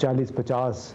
40-50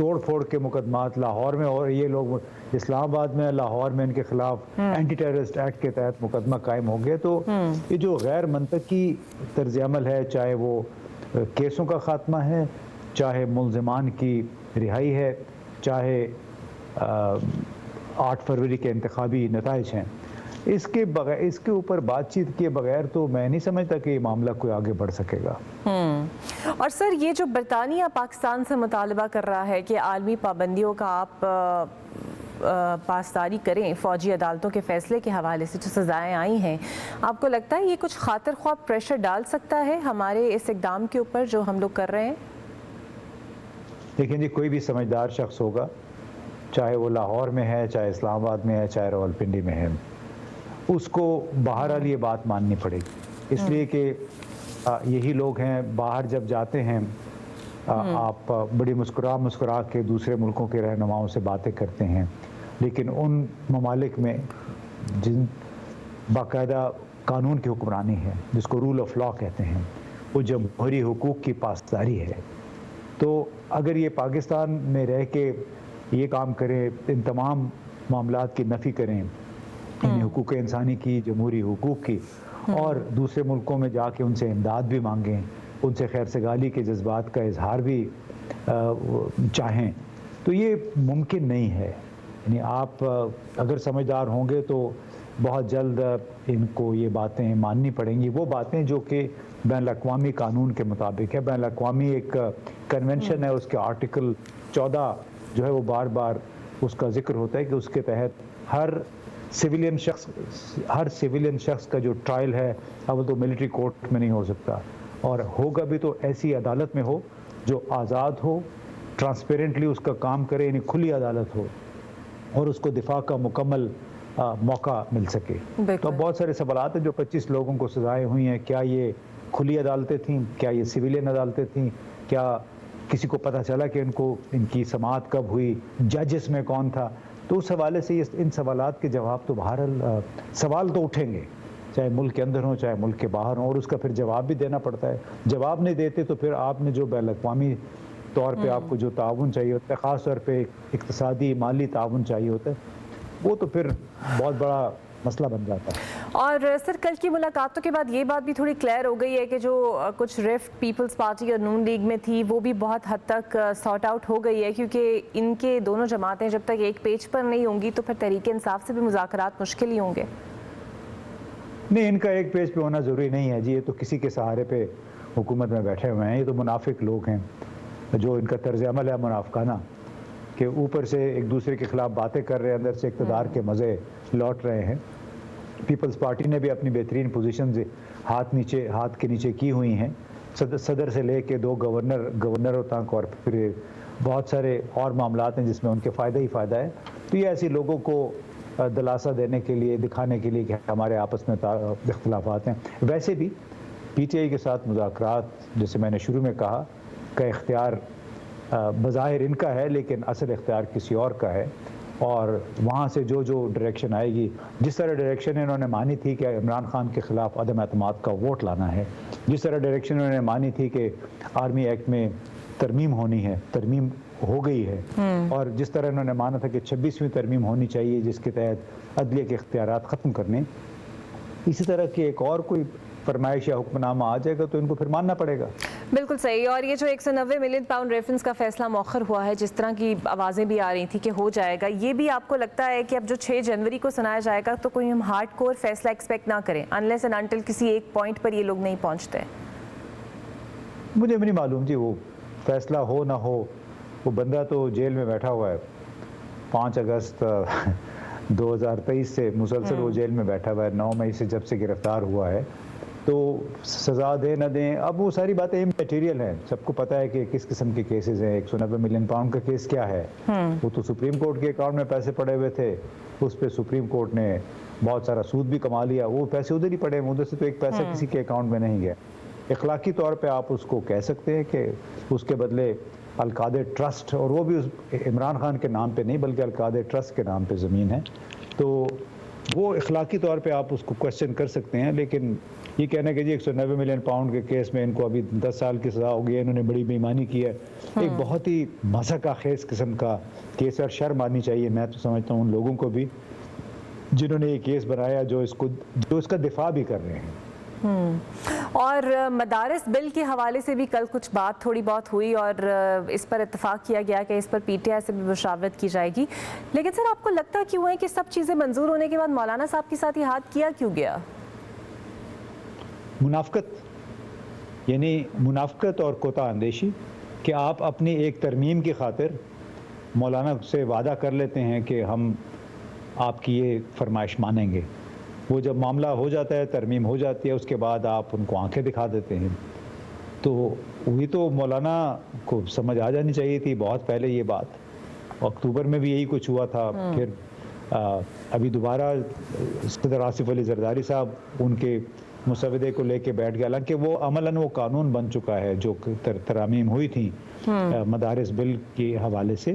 توڑ پھوڑ کے مقدمات لاہور میں، اور یہ لوگ اسلام آباد میں لاہور میں ان کے خلاف اینٹی ٹیررسٹ ایکٹ کے تحت مقدمہ قائم ہو گئے. تو یہ جو غیر منطقی طرز عمل ہے، چاہے وہ کیسوں کا خاتمہ ہے، چاہے ملزمان کی رہائی ہے، چاہے 8 فروری کے انتخابی نتائج ہیں، اس کے اوپر بات چیت کیے بغیر تو میں نہیں سمجھتا کہ یہ معاملہ کوئی آگے بڑھ سکے گا. اور سر، یہ جو برطانیہ پاکستان سے مطالبہ کر رہا ہے کہ عالمی پابندیوں کا آپ پاسداری کریں فوجی عدالتوں کے فیصلے کے حوالے سے جو سزائیں آئی ہیں، آپ کو لگتا ہے یہ کچھ خاطر خواہ پریشر ڈال سکتا ہے ہمارے اس اقدام کے اوپر جو ہم لوگ کر رہے ہیں؟ دیکھیں جی، کوئی بھی سمجھدار شخص ہوگا، چاہے وہ لاہور میں ہے، چاہے اسلام آباد میں ہے، چاہے راولپنڈی میں ہے، اس کو بہرحال یہ بات ماننی پڑے گی. اس لیے کہ یہی لوگ ہیں، باہر جب جاتے ہیں آپ بڑی مسکرا کے دوسرے ملکوں کے رہنماؤں سے باتیں کرتے ہیں، لیکن ان ممالک میں جن باقاعدہ قانون کی حکمرانی ہے، جس کو رول آف لا کہتے ہیں، وہ جمہوری حقوق کی پاسداری ہے. تو اگر یہ پاکستان میں رہ کے یہ کام کریں، ان تمام معاملات کی نفی کریں، یعنی حقوق انسانی کی، جمہوری حقوق کی، اور دوسرے ملکوں میں جا کے ان سے امداد بھی مانگیں، ان سے خیر سگالی کے جذبات کا اظہار بھی چاہیں، تو یہ ممکن نہیں ہے. یعنی آپ اگر سمجھدار ہوں گے تو بہت جلد ان کو یہ باتیں ماننی پڑیں گی، وہ باتیں جو کہ بین الاقوامی قانون کے مطابق ہے. بین الاقوامی ایک کنونشن ہے، اس کے آرٹیکل 14 جو ہے وہ بار بار اس کا ذکر ہوتا ہے کہ اس کے تحت ہر سویلین شخص کا جو ٹرائل ہے اب تو ملٹری کورٹ میں نہیں ہو سکتا، اور ہوگا بھی تو ایسی عدالت میں ہو جو آزاد ہو، ٹرانسپیرنٹلی اس کا کام کرے، یعنی کھلی عدالت ہو، اور اس کو دفاع کا مکمل موقع مل سکے. تو بہت سارے سوالات ہیں. جو 25 لوگوں کو سزائیں ہوئی ہیں، کیا یہ کھلی عدالتیں تھیں؟ کیا یہ سویلین عدالتیں تھیں؟ کیا کسی کو پتہ چلا کہ ان کی سماعت کب ہوئی؟ ججز میں کون تھا؟ تو اس حوالے سے ان سوالات کے جواب تو بہرحال سوال تو اٹھیں گے، چاہے ملک کے اندر ہوں چاہے ملک کے باہر ہوں، اور اس کا پھر جواب بھی دینا پڑتا ہے. جواب نہیں دیتے تو پھر آپ نے جو بین الاقوامی طور پہ آپ کو جو تعاون چاہیے ہوتا ہے، خاص طور پہ اقتصادی مالی تعاون چاہیے ہوتا ہے، وہ تو پھر بہت بڑا مسئلہ بن جاتا ہے. اور سر، کل کی ملاقاتوں کے بعد یہ بات بھی تھوڑی کلیئر ہو گئی ہے کہ جو کچھ رفٹ پیپلز پارٹی اور نون لیگ میں تھی وہ بھی بہت حد تک سارٹ آؤٹ ہو گئی ہے، کیونکہ ان کے دونوں جماعتیں جب تک ایک پیج پر نہیں ہوں گی تو پھر تحریک انصاف سے بھی مذاکرات مشکل ہی ہوں گے. نہیں، ان کا ایک پیج پہ ہونا ضروری نہیں ہے جی. یہ تو کسی کے سہارے پہ حکومت میں بیٹھے ہوئے ہیں. یہ تو منافق لوگ ہیں جو ان کا طرز عمل ہے منافقانہ، کہ اوپر سے ایک دوسرے کے خلاف باتیں کر رہے ہیں، اندر سے اقتدار کے مزے لوٹ رہے ہیں. پیپلز پارٹی نے بھی اپنی بہترین پوزیشنز ہاتھ کے نیچے کی ہوئی ہیں، صدر سے لے کے 2 گورنروں تک، اور پھر بہت سارے اور معاملات ہیں جس میں ان کے فائدہ ہی فائدہ ہے. تو یہ ایسی لوگوں کو دلاسا دینے کے لیے، دکھانے کے لیے کہ ہمارے آپس میں اختلافات ہیں. ویسے بھی پی ٹی آئی کے ساتھ مذاکرات، جیسے میں نے شروع میں کہا، کا اختیار بظاہر ان کا ہے، لیکن اصل اختیار کسی اور کا ہے. اور وہاں سے جو ڈائریکشن آئے گی، جس طرح ڈائریکشن انہوں نے مانی تھی کہ عمران خان کے خلاف عدم اعتماد کا ووٹ لانا ہے، جس طرح ڈائریکشن انہوں نے مانی تھی کہ آرمی ایکٹ میں ترمیم ہونی ہے، ترمیم ہو گئی ہے، اور جس طرح انہوں نے مانا تھا کہ 26ویں ترمیم ہونی چاہیے جس کے تحت عدلیہ کے اختیارات ختم کرنے، اسی طرح کی ایک اور کوئی فرمائش یا حکم نامہ آ جائے گا تو ان کو پھر ماننا پڑے گا. بالکل صحیح. اور یہ جو 190 ملین پاؤنڈ ریفرنس کا فیصلہ مؤخر ہوا ہے، جس طرح کی آوازیں بھی آ رہی تھی کہ ہو جائے گا، یہ بھی آپ کو لگتا ہے کہ اب جو 6 جنوری کو سنایا جائے گا تو کوئی ہم ہارڈ کور فیصلہ ایکسپیکٹ نہ کریں انلیس اینڈ انٹل کسی ایک پوائنٹ پر یہ لوگ نہیں پہنچتے؟ مجھے نہیں معلوم جی، وہ فیصلہ ہو نہ ہو، وہ بندہ تو جیل میں بیٹھا ہوا ہے. 5 اگست 2023 سے مسلسل وہ جیل میں بیٹھا ہوا ہے. 9 مئی سے جب سے گرفتار ہوا ہے، تو سزا دیں نہ دیں، اب وہ ساری باتیں میٹیریل ہیں. سب کو پتہ ہے کہ کس قسم کے کیسز ہیں. 190 ملین پاؤنڈ کا کیس کیا ہے؟ وہ تو سپریم کورٹ کے اکاؤنٹ میں پیسے پڑے ہوئے تھے، اس پہ سپریم کورٹ نے بہت سارا سود بھی کما لیا. وہ پیسے ادھر ہی پڑے ہیں، ادھر سے تو ایک پیسہ کسی کے اکاؤنٹ میں نہیں گیا. اخلاقی طور پہ آپ اس کو کہہ سکتے ہیں کہ اس کے بدلے القادر ٹرسٹ، اور وہ بھی عمران خان کے نام پہ نہیں بلکہ القادر ٹرسٹ کے نام پہ زمین ہے، تو وہ اخلاقی طور پہ آپ اس کو کوشچن کر سکتے ہیں، لیکن یہ کہنا کہ جی 190 ملین پاؤنڈ کے کیس میں ان کو ابھی 10 سال کی سزا ہو گئی ہے، انہوں نے بڑی بے ایمانی کی ہے، ایک بہت ہی مضحکہ خیز قسم کا کیس ہے، اور شرم آنی چاہیے میں تو سمجھتا ہوں ان لوگوں کو بھی جنہوں نے یہ کیس بنایا، جو اس کا دفاع بھی کر رہے ہیں۔ اور مدارس بل کے حوالے سے بھی کل کچھ بات تھوڑی بہت ہوئی اور اس پر اتفاق کیا گیا کہ اس پر پی ٹی آئی سے بھی مشاورت کی جائے گی، لیکن سر آپ کو لگتا کیوں ہے کہ سب چیزیں منظور ہونے کے بعد مولانا صاحب کے ساتھ یہ ہاتھ کیا کیوں گیا؟ منافقت، یعنی منافقت اور کوتاہ اندیشی کہ آپ اپنی ایک ترمیم کی خاطر مولانا سے وعدہ کر لیتے ہیں کہ ہم آپ کی یہ فرمائش مانیں گے، وہ جب معاملہ ہو جاتا ہے، ترمیم ہو جاتی ہے، اس کے بعد آپ ان کو آنکھیں دکھا دیتے ہیں۔ تو وہی تو مولانا کو سمجھ آ جانی چاہیے تھی بہت پہلے یہ بات۔ اکتوبر میں بھی یہی کچھ ہوا تھا، پھر ابھی دوبارہ صدر آصف علی زرداری صاحب ان کے مسودے کو لے کے بیٹھ گئے، حالانکہ وہ عملاً وہ قانون بن چکا ہے جو ترامیم ہوئی تھیں مدارس بل کے حوالے سے،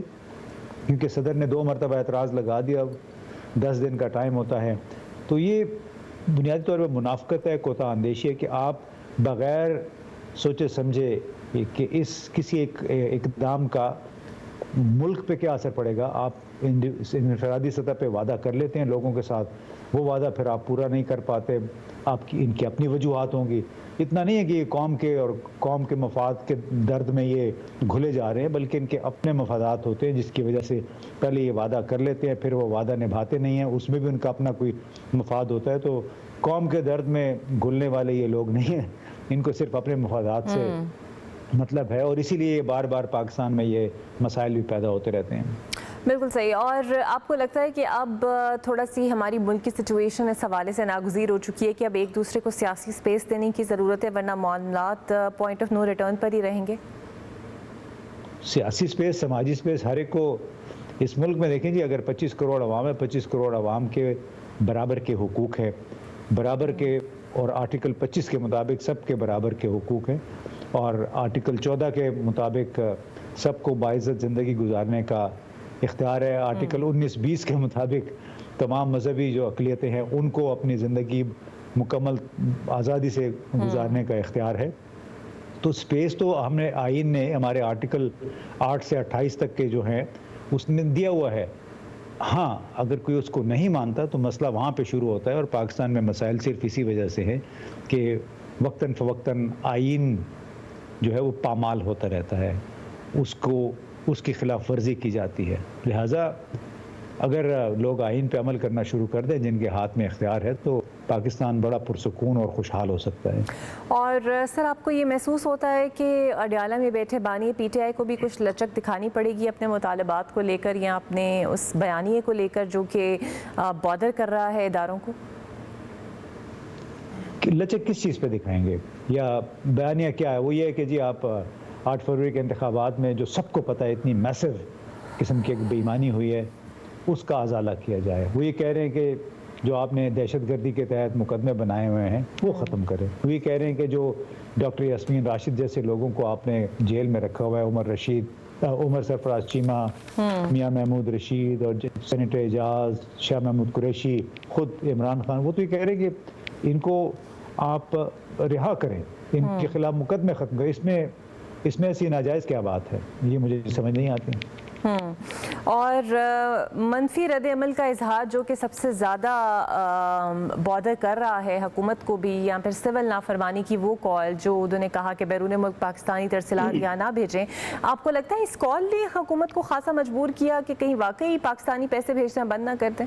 کیونکہ صدر نے 2 مرتبہ اعتراض لگا دیا، اب 10 دن کا ٹائم ہوتا ہے۔ تو یہ بنیادی طور پہ منافقت ہے، کوتاہ اندیشی ہے کہ آپ بغیر سوچے سمجھے کہ اس کسی ایک اقدام کا ملک پہ کیا اثر پڑے گا، آپ انفرادی سطح پہ وعدہ کر لیتے ہیں لوگوں کے ساتھ، وہ وعدہ پھر آپ پورا نہیں کر پاتے، آپ کی ان کی اپنی وجوہات ہوں گی۔ اتنا نہیں ہے کہ یہ قوم کے اور قوم کے مفاد کے درد میں یہ گھلے جا رہے ہیں، بلکہ ان کے اپنے مفادات ہوتے ہیں جس کی وجہ سے پہلے یہ وعدہ کر لیتے ہیں، پھر وہ وعدہ نبھاتے نہیں ہیں، اس میں بھی ان کا اپنا کوئی مفاد ہوتا ہے۔ تو قوم کے درد میں گھلنے والے یہ لوگ نہیں ہیں، ان کو صرف اپنے مفادات سے مطلب ہے، اور اسی لیے بار بار پاکستان میں یہ مسائل بھی پیدا ہوتے رہتے ہیں۔ بالکل صحیح۔ اور آپ کو لگتا ہے کہ اب تھوڑا سی ہماری ملک کی سچویشن اس حوالے سے ناگزیر ہو چکی ہے کہ اب ایک دوسرے کو سیاسی سپیس دینے کی ضرورت ہے، ورنہ معاملات پوائنٹ آف نو ریٹرن پر ہی رہیں گے؟ سیاسی سپیس، سماجی سپیس، ہر ایک کو اس ملک میں دیکھیں جی، اگر 25 کروڑ عوام ہے، 25 کروڑ عوام کے برابر کے حقوق ہے، برابر کے، اور آرٹیکل 25 کے مطابق سب کے برابر کے حقوق ہیں، اور آرٹیکل 14 کے مطابق سب کو باعزت زندگی گزارنے کا اختیار ہے، آرٹیکل 19-20 کے مطابق تمام مذہبی جو اقلیتیں ہیں ان کو اپنی زندگی مکمل آزادی سے گزارنے کا اختیار ہے۔ تو سپیس تو ہم نے آئین نے ہمارے آرٹیکل 8 سے 28 تک کے جو ہیں اس نے دیا ہوا ہے۔ ہاں اگر کوئی اس کو نہیں مانتا تو مسئلہ وہاں پہ شروع ہوتا ہے، اور پاکستان میں مسائل صرف اسی وجہ سے ہے کہ وقتاً فوقتاً آئین جو ہے وہ پامال ہوتا رہتا ہے، اس کی خلاف ورزی کی جاتی ہے۔ لہٰذا اگر لوگ آئین پہ عمل کرنا شروع کر دیں جن کے ہاتھ میں اختیار ہے تو پاکستان بڑا پرسکون اور خوشحال ہو سکتا ہے۔ اور سر آپ کو یہ محسوس ہوتا ہے کہ اڈیالہ میں بیٹھے بانی پی ٹی آئی کو بھی کچھ لچک دکھانی پڑے گی اپنے مطالبات کو لے کر، یا اپنے اس بیانیے کو لے کر جو کہ بادر کر رہا ہے اداروں کو؟ لچک کس چیز پہ دکھائیں گے، یا بیانیہ کیا ہے؟ وہ یہ ہے کہ جی آپ 8 فروری کے انتخابات میں جو سب کو پتہ ہے اتنی میسو قسم کی ایک بے ایمانی ہوئی ہے اس کا ازالہ کیا جائے۔ وہ یہ کہہ رہے ہیں کہ جو آپ نے دہشت گردی کے تحت مقدمے بنائے ہوئے ہیں وہ ختم کریں۔ وہ یہ کہہ رہے ہیں کہ جو ڈاکٹر یاسمین راشد جیسے لوگوں کو آپ نے جیل میں رکھا ہوا ہے، عمر سرفراز چیمہ، میاں محمود رشید، اور سینیٹر اعجاز، شاہ محمود قریشی، خود عمران خان، وہ تو یہ کہہ رہے ہیں کہ ان کو آپ رہا کریں، ان کے خلاف مقدمے ختم کریں۔ اس میں ایسی ناجائز کیا بات ہے، یہ مجھے سمجھ نہیں آتی۔ اور منفی رد عمل کا اظہار جو کہ سب سے زیادہ بادر کر رہا ہے حکومت کو بھی، یا پھر سول نافرمانی کی وہ کال جو انہوں نے کہا کہ بیرون ملک پاکستانی ترسیلات یہاں نہ بھیجیں، آپ کو لگتا ہے اس کال نے حکومت کو خاصا مجبور کیا کہ کہیں واقعی پاکستانی پیسے بھیجنا بند نہ کر دیں؟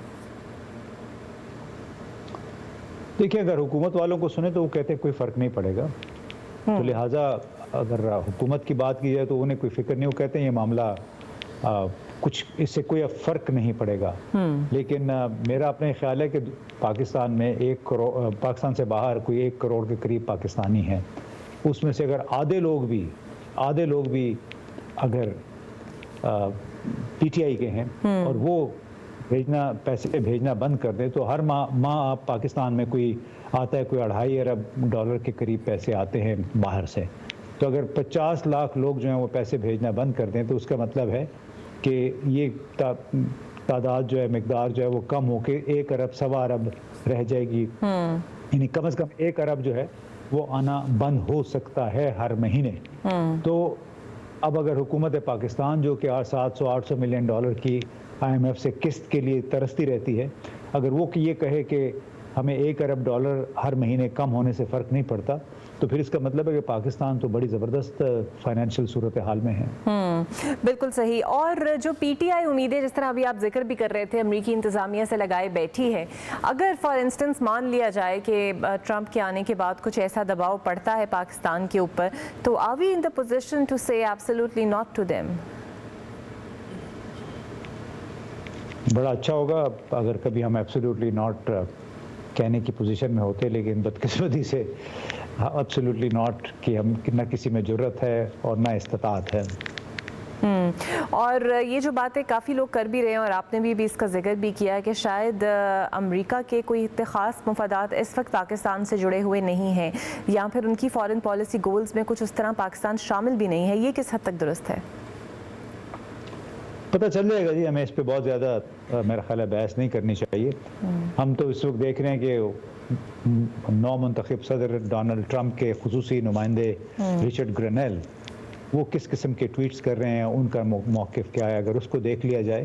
دیکھیں اگر حکومت والوں کو سنیں تو وہ کہتے ہیں کوئی فرق نہیں پڑے گا، تو لہٰذا اگر حکومت کی بات کی جائے تو انہیں کوئی فکر نہیں، وہ کہتے ہیں یہ معاملہ کچھ اس سے کوئی فرق نہیں پڑے گا۔ لیکن میرا اپنا خیال ہے کہ پاکستان میں 1 کروڑ، پاکستان سے باہر کوئی 1 کروڑ کے قریب پاکستانی ہیں، اس میں سے اگر آدھے لوگ بھی اگر پی ٹی آئی کے ہیں اور وہ پیسے بھیجنا بند کر دیں تو ہر ماہ آپ پاکستان میں کوئی آتا ہے کوئی 2.5 ارب ڈالر کے قریب پیسے آتے ہیں باہر سے، تو اگر 50 لاکھ لوگ جو ہیں وہ پیسے بھیجنا بند کر دیں تو اس کا مطلب ہے کہ یہ تعداد جو ہے مقدار جو ہے وہ کم ہو کے 1 ارب 1.25 ارب رہ جائے گی، یعنی کم از کم 1 ارب جو ہے وہ آنا بند ہو سکتا ہے ہر مہینے۔ تو اب اگر حکومت پاکستان جو کہ 700-800 ملین ڈالر کی IMF سے قسط کے لیے ترستی رہتی ہے، اگر وہ یہ کہے کہ ہمیں 1 ارب ڈالر ہر مہینے کم ہونے سے فرق نہیں پڑتا، تو پھر اس کا مطلب ہے کہ پاکستان تو بڑی زبردست فائنینشیل صورتحال میں ہے۔ بالکل صحیح۔ اور جو PTI امیدیں جس طرح ابھی آپ ذکر بھی کر رہے تھے امریکی انتظامیہ سے لگائے بیٹھی ہے، اگر فار انسٹنس مان لیا جائے کہ ٹرمپ کے آنے کے بعد کچھ ایسا دباؤ پڑتا ہے پاکستان کے اوپر، تو are we in the position to سے ایبسلیوٹلی ناٹ ٹو دیم؟ بڑا اچھا ہوگا اگر کبھی ہم ایبسلیوٹلی ناٹ کہنے کی پوزیشن میں ہوتے، لیکن بدقسمتی سے ایبسلیوٹلی ناٹ کہ ہم نہ کسی میں جرت ہے اور نہ استطاعت ہے۔ اور یہ جو باتیں کافی لوگ کر بھی رہے ہیں اور آپ نے بھی اس کا ذکر بھی کیا ہے کہ شاید امریکہ کے کوئی خاص مفادات اس وقت پاکستان سے جڑے ہوئے نہیں ہیں، یا پھر ان کی فارن پالیسی گولز میں کچھ اس طرح پاکستان شامل بھی نہیں ہے، یہ کس حد تک درست ہے؟ پتہ چل جائے گا جی، ہمیں اس پہ بہت زیادہ میرا خیال ہے بحث نہیں کرنی چاہیے۔ ہم تو اس وقت دیکھ رہے ہیں کہ نو منتخب صدر ڈونلڈ ٹرمپ کے خصوصی نمائندے رچرڈ گرینل وہ کس قسم کے ٹویٹس کر رہے ہیں، ان کا موقف کیا ہے۔ اگر اس کو دیکھ لیا جائے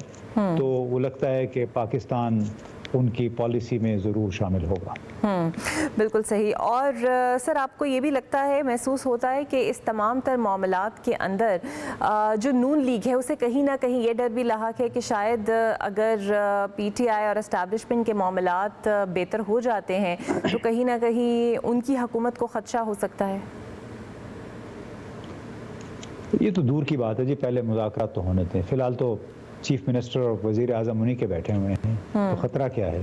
تو وہ لگتا ہے کہ پاکستان ان کی پالیسی میں ضرور شامل ہوگا۔ بالکل صحیح۔ اور سر آپ کو یہ بھی لگتا ہے، محسوس ہوتا ہے کہ اس تمام تر معاملات کے اندر جو نون لیگ ہے اسے کہیں نہ کہیں یہ ڈر بھی لاحق ہے کہ شاید اگر PTI اور اسٹیبلشمنٹ کے معاملات بہتر ہو جاتے ہیں تو کہیں نہ کہیں ان کی حکومت کو خدشہ ہو سکتا ہے؟ یہ تو دور کی بات ہے جی، پہلے مذاکرات تو ہونے تھے، فی الحال تو چیف منسٹر اور وزیر اعظم انہی کے بیٹھے ہوئے ہیں، تو خطرہ کیا ہے؟